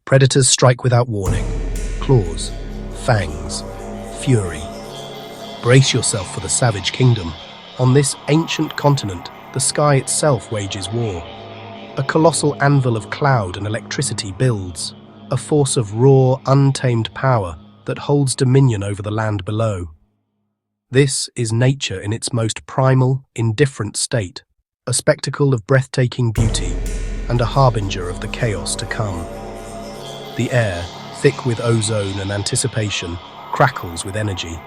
Predators strike without warning. Claws, fangs, fury. Brace yourself for the savage kingdom. On this ancient continent, the sky itself wages war. A colossal anvil of cloud and electricity builds, a force of raw, untamed power that holds dominion over the land below. This is nature in its most primal, indifferent state, a spectacle of breathtaking beauty and a harbinger of the chaos to come. The air, thick with ozone and anticipation, crackles with energy.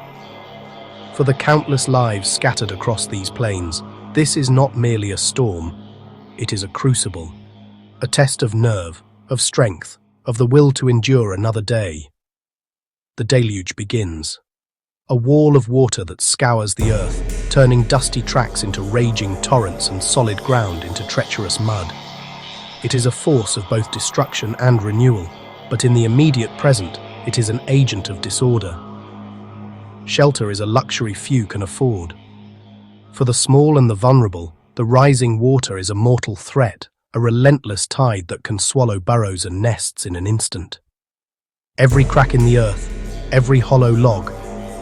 For the countless lives scattered across these plains, this is not merely a storm. It is a crucible, a test of nerve, of strength, of the will to endure another day. The deluge begins. A wall of water that scours the earth, turning dusty tracks into raging torrents and solid ground into treacherous mud. It is a force of both destruction and renewal, but in the immediate present, it is an agent of disorder. Shelter is a luxury few can afford. For the small and the vulnerable, the rising water is a mortal threat, a relentless tide that can swallow burrows and nests in an instant. Every crack in the earth, every hollow log,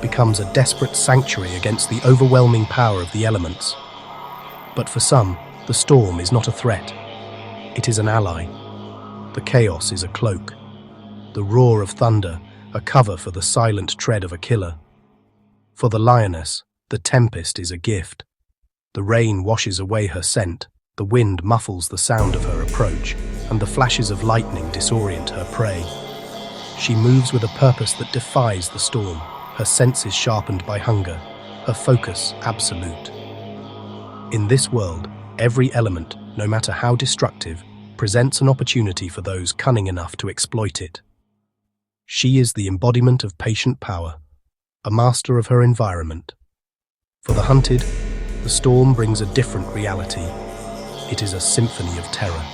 becomes a desperate sanctuary against the overwhelming power of the elements. But for some, the storm is not a threat. It is an ally. The chaos is a cloak. The roar of thunder, a cover for the silent tread of a killer. For the lioness, the tempest is a gift. The rain washes away her scent, the wind muffles the sound of her approach, and the flashes of lightning disorient her prey. She moves with a purpose that defies the storm, her senses sharpened by hunger, her focus absolute. In this world, every element, no matter how destructive, presents an opportunity for those cunning enough to exploit it. She is the embodiment of patient power, a master of her environment. For the hunted, the storm brings a different reality. It is a symphony of terror.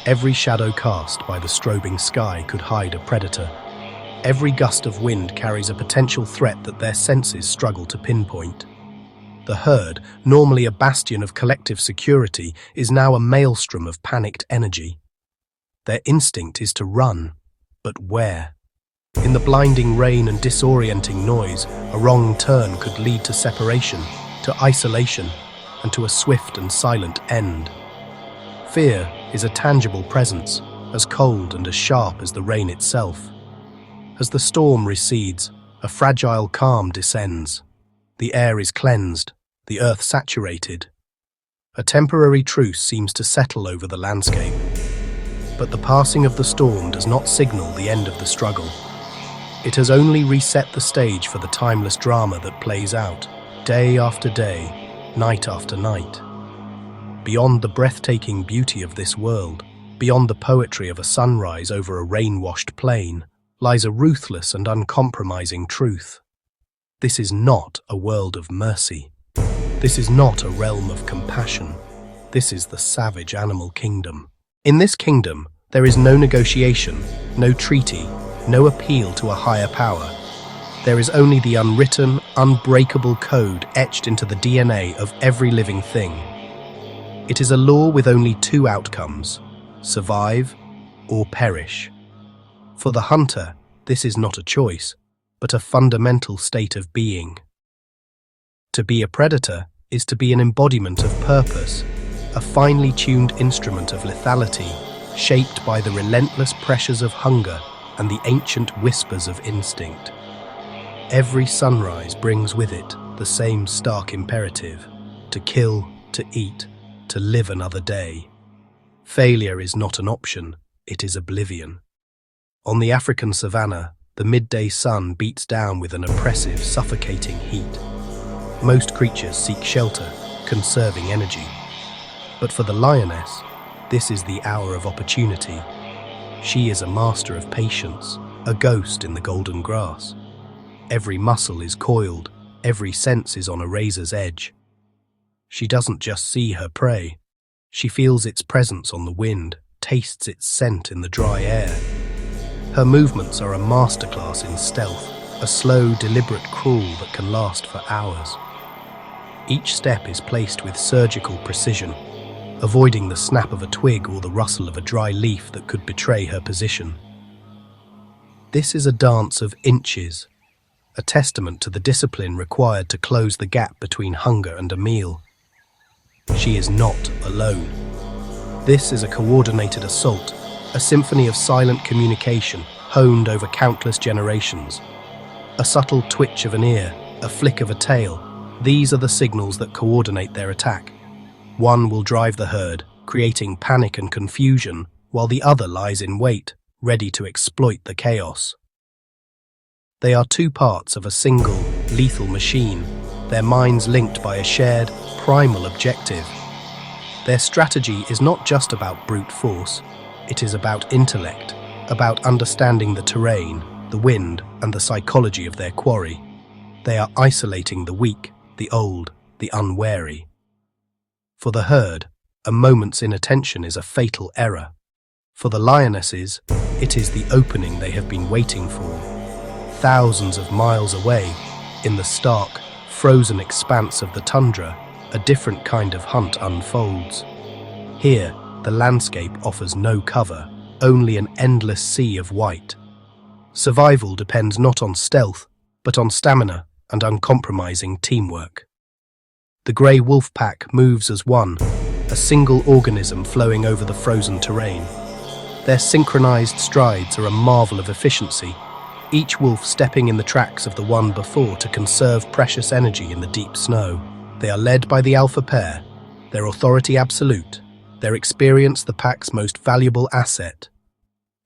Every shadow cast by the strobing sky could hide a predator. Every gust of wind carries a potential threat that their senses struggle to pinpoint. The herd, normally a bastion of collective security, is now a maelstrom of panicked energy. Their instinct is to run, but where? In the blinding rain and disorienting noise, a wrong turn could lead to separation, to isolation, and to a swift and silent end. Fear is a tangible presence, as cold and as sharp as the rain itself. As the storm recedes, a fragile calm descends. The air is cleansed, the earth saturated. A temporary truce seems to settle over the landscape. But the passing of the storm does not signal the end of the struggle. It has only reset the stage for the timeless drama that plays out, day after day, night after night. Beyond the breathtaking beauty of this world, beyond the poetry of a sunrise over a rain-washed plain, lies a ruthless and uncompromising truth. This is not a world of mercy. This is not a realm of compassion. This is the savage animal kingdom. In this kingdom, there is no negotiation, no treaty, no appeal to a higher power. There is only the unwritten, unbreakable code etched into the DNA of every living thing. It is a law with only two outcomes: survive or perish. For the hunter, this is not a choice, but a fundamental state of being. To be a predator is to be an embodiment of purpose, a finely tuned instrument of lethality, shaped by the relentless pressures of hunger and the ancient whispers of instinct. Every sunrise brings with it the same stark imperative: to kill, to eat, to live another day. Failure is not an option, it is oblivion. On the African savanna, the midday sun beats down with an oppressive, suffocating heat. Most creatures seek shelter, conserving energy. But for the lioness, this is the hour of opportunity. She is a master of patience, a ghost in the golden grass. Every muscle is coiled, every sense is on a razor's edge. She doesn't just see her prey. She feels its presence on the wind, tastes its scent in the dry air. Her movements are a masterclass in stealth, a slow, deliberate crawl that can last for hours. Each step is placed with surgical precision, avoiding the snap of a twig or the rustle of a dry leaf that could betray her position. This is a dance of inches, a testament to the discipline required to close the gap between hunger and a meal. She is not alone. This is a coordinated assault, a symphony of silent communication honed over countless generations. A subtle twitch of an ear, a flick of a tail, these are the signals that coordinate their attack. One will drive the herd, creating panic and confusion, while the other lies in wait, ready to exploit the chaos. They are two parts of a single, lethal machine, their minds linked by a shared, primal objective. Their strategy is not just about brute force, it is about intellect, about understanding the terrain, the wind, and the psychology of their quarry. They are isolating the weak, the old, the unwary. For the herd, a moment's inattention is a fatal error. For the lionesses, it is the opening they have been waiting for. Thousands of miles away, in the stark, frozen expanse of the tundra, a different kind of hunt unfolds. Here, the landscape offers no cover, only an endless sea of white. Survival depends not on stealth, but on stamina and uncompromising teamwork. The grey wolf pack moves as one, a single organism flowing over the frozen terrain. Their synchronized strides are a marvel of efficiency, each wolf stepping in the tracks of the one before to conserve precious energy in the deep snow. They are led by the alpha pair, their authority absolute, their experience the pack's most valuable asset.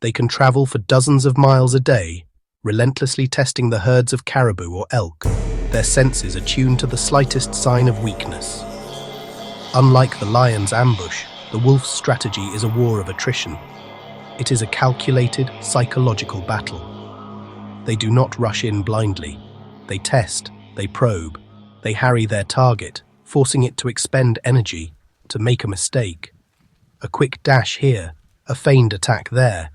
They can travel for dozens of miles a day, relentlessly testing the herds of caribou or elk, their senses attuned to the slightest sign of weakness. Unlike the lion's ambush, the wolf's strategy is a war of attrition. It is a calculated, psychological battle. They do not rush in blindly. They test, they probe, they harry their target, forcing it to expend energy, to make a mistake. A quick dash here, a feigned attack there.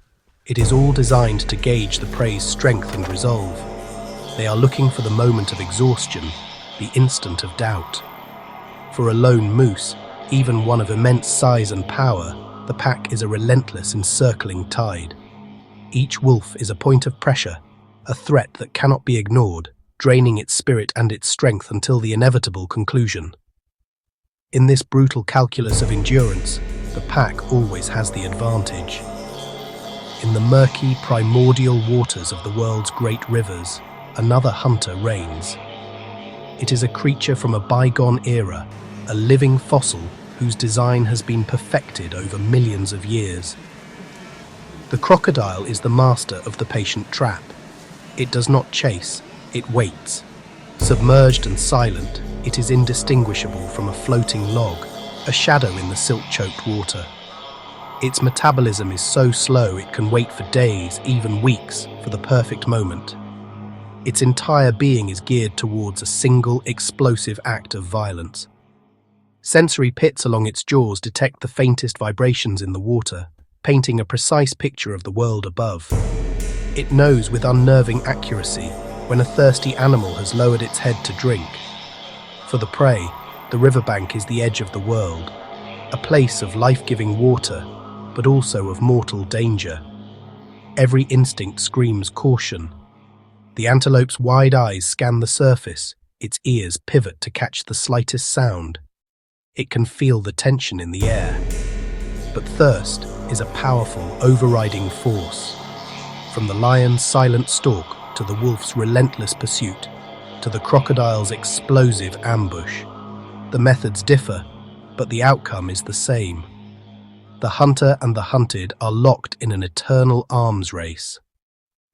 It is all designed to gauge the prey's strength and resolve. They are looking for the moment of exhaustion, the instant of doubt. For a lone moose, even one of immense size and power, the pack is a relentless encircling tide. Each wolf is a point of pressure, a threat that cannot be ignored, draining its spirit and its strength until the inevitable conclusion. In this brutal calculus of endurance, the pack always has the advantage. In the murky, primordial waters of the world's great rivers, another hunter reigns. It is a creature from a bygone era, a living fossil whose design has been perfected over millions of years. The crocodile is the master of the patient trap. It does not chase, it waits. Submerged and silent, it is indistinguishable from a floating log, a shadow in the silt-choked water. Its metabolism is so slow it can wait for days, even weeks, for the perfect moment. Its entire being is geared towards a single, explosive act of violence. Sensory pits along its jaws detect the faintest vibrations in the water, painting a precise picture of the world above. It knows with unnerving accuracy when a thirsty animal has lowered its head to drink. For the prey, the riverbank is the edge of the world, a place of life-giving water, but also of mortal danger. Every instinct screams caution. The antelope's wide eyes scan the surface, its ears pivot to catch the slightest sound. It can feel the tension in the air. But thirst is a powerful, overriding force. From the lion's silent stalk to the wolf's relentless pursuit, to the crocodile's explosive ambush. The methods differ, but the outcome is the same. The hunter and the hunted are locked in an eternal arms race.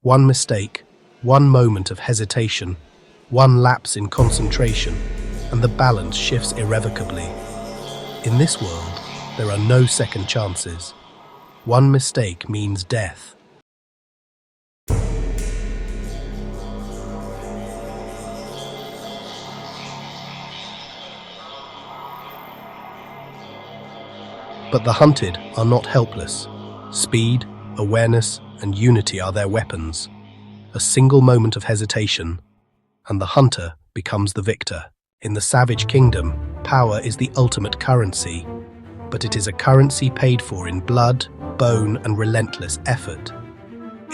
One mistake, one moment of hesitation, one lapse in concentration, and the balance shifts irrevocably. In this world, there are no second chances. One mistake means death. But the hunted are not helpless. Speed, awareness, and unity are their weapons. A single moment of hesitation, and the hunter becomes the victor. In the savage kingdom, power is the ultimate currency, but it is a currency paid for in blood, bone, and relentless effort.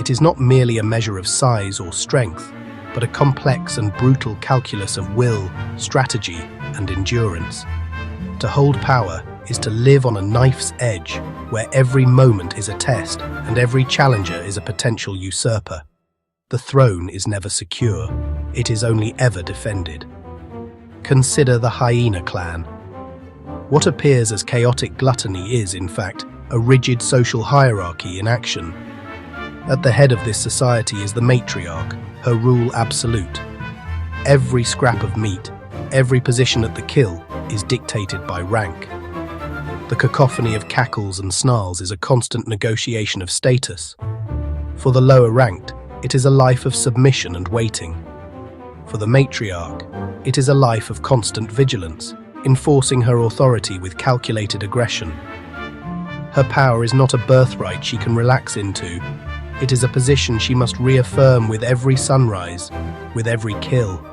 It is not merely a measure of size or strength, but a complex and brutal calculus of will, strategy, and endurance. To hold power is to live on a knife's edge, where every moment is a test and every challenger is a potential usurper. The throne is never secure, it is only ever defended. Consider the hyena clan. What appears as chaotic gluttony is, in fact, a rigid social hierarchy in action. At the head of this society is the matriarch, her rule absolute. Every scrap of meat, every position at the kill is dictated by rank. The cacophony of cackles and snarls is a constant negotiation of status. For the lower ranked, it is a life of submission and waiting. For the matriarch, it is a life of constant vigilance, enforcing her authority with calculated aggression. Her power is not a birthright she can relax into. It is a position she must reaffirm with every sunrise, with every kill.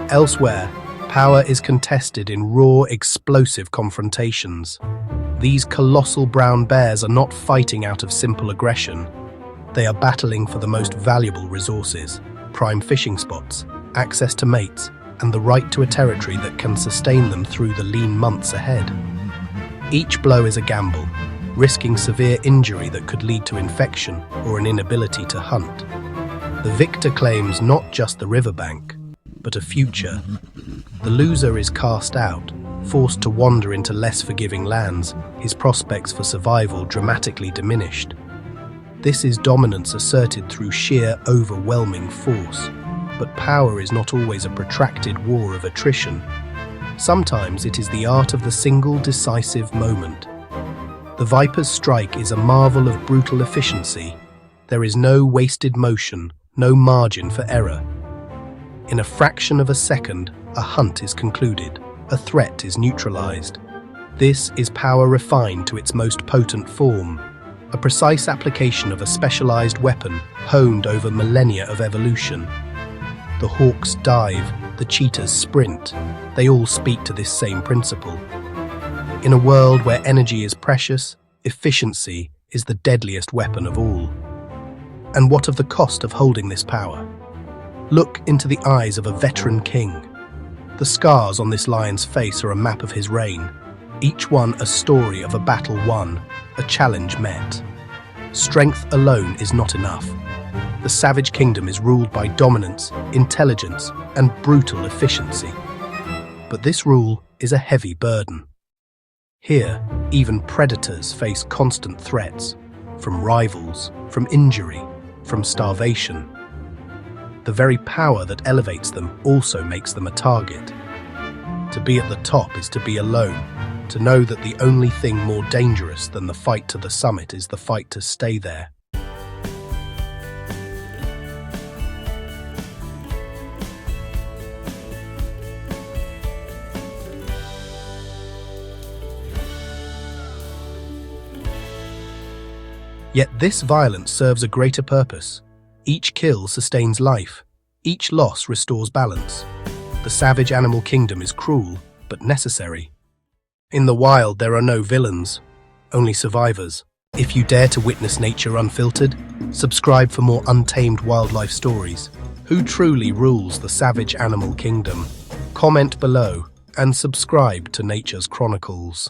Elsewhere, power is contested in raw, explosive confrontations. These colossal brown bears are not fighting out of simple aggression. They are battling for the most valuable resources, prime fishing spots, access to mates, and the right to a territory that can sustain them through the lean months ahead. Each blow is a gamble, risking severe injury that could lead to infection or an inability to hunt. The victor claims not just the riverbank, but a future. The loser is cast out, forced to wander into less forgiving lands, his prospects for survival dramatically diminished. This is dominance asserted through sheer, overwhelming force. But power is not always a protracted war of attrition. Sometimes it is the art of the single decisive moment. The Viper's strike is a marvel of brutal efficiency. There is no wasted motion, no margin for error. In a fraction of a second, a hunt is concluded, a threat is neutralized. This is power refined to its most potent form, a precise application of a specialized weapon honed over millennia of evolution. The hawks dive, the cheetahs sprint. They all speak to this same principle. In a world where energy is precious, efficiency is the deadliest weapon of all. And what of the cost of holding this power? Look into the eyes of a veteran king. The scars on this lion's face are a map of his reign, each one a story of a battle won, a challenge met. Strength alone is not enough. The savage kingdom is ruled by dominance, intelligence, and brutal efficiency. But this rule is a heavy burden. Here, even predators face constant threats, from rivals, from injury, from starvation. The very power that elevates them also makes them a target. To be at the top is to be alone, to know that the only thing more dangerous than the fight to the summit is the fight to stay there. Yet this violence serves a greater purpose. Each kill sustains life. Each loss restores balance. The savage animal kingdom is cruel, but necessary. In the wild, there are no villains, only survivors. If you dare to witness nature unfiltered, subscribe for more untamed wildlife stories. Who truly rules the savage animal kingdom? Comment below and subscribe to Nature's Chronicles.